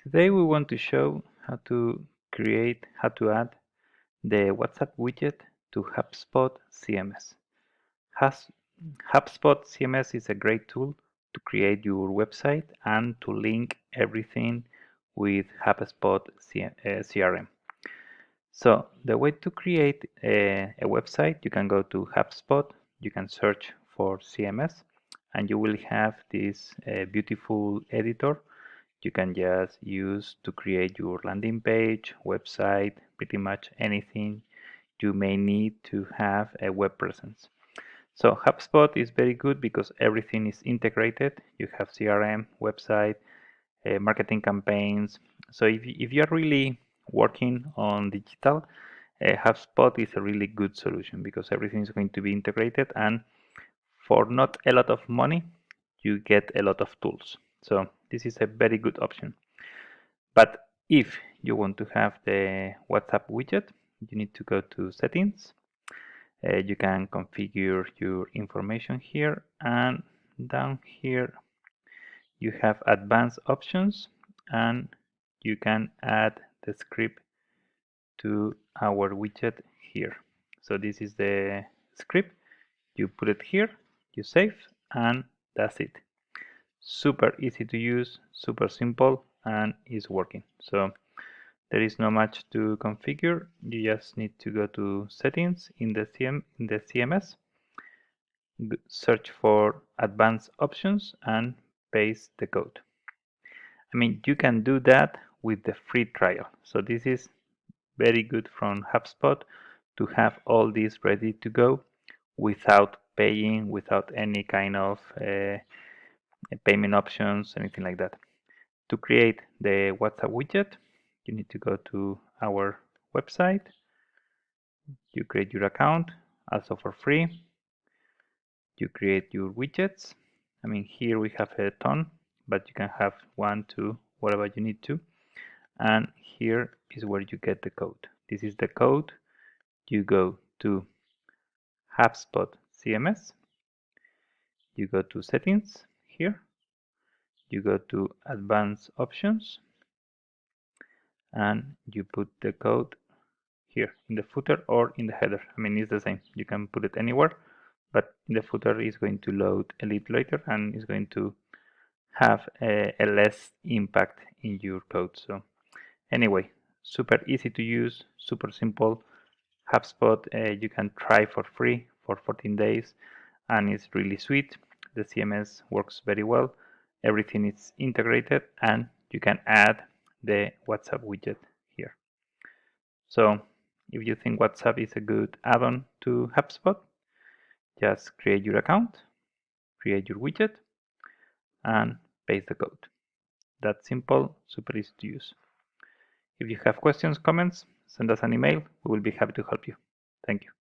Today we want to show how to add the WhatsApp widget to HubSpot CMS. Has, HubSpot CMS is a great tool to create your website and to link everything with HubSpot CRM. So the way to create a website, you can go to HubSpot, you can search for CMS, and you will have this beautiful editor you can just use to create your landing page, website, pretty much anything you may need to have a web presence. So HubSpot is very good because everything is integrated. You have CRM, website, marketing campaigns. So if you're really working on digital, HubSpot is a really good solution because everything is going to be integrated, and for not a lot of money, you get a lot of tools. So this is a very good option. But if you want to have the WhatsApp widget, you need to go to settings. You can configure your information here, and down here you have advanced options, and you can add the script to our widget here. So this is the script. You put it here, you save, and that's it. Super easy to use, super simple, and is working. So there is not much to configure. You just need to go to settings in the CMS, search for advanced options, and paste the code. I mean, you can do that with the free trial. So this is very good from HubSpot to have all this ready to go without paying, without any kind of payment options, anything like that. To create the WhatsApp widget, you need to go to our website. You create your account, also for free. You create your widgets. I mean, here we have a ton, but you can have 1, 2, whatever you need to. And here is where you get the code. This is the code. You go to HubSpot CMS. You go to settings here. You go to advanced options, and you put the code here in the footer or in the header. I mean, it's the same. You can put it anywhere, but in the footer is going to load a little later and is going to have a less impact in your code. So anyway, super easy to use, super simple. HubSpot you can try for free for 14 days, and it's really sweet. The CMS works very well. Everything is integrated, and you can add the WhatsApp widget here. So if you think WhatsApp is a good add-on to HubSpot, just create your account, create your widget, and paste the code. That's simple, super easy to use. If you have questions, comments, send us an email. We will be happy to help you. Thank you.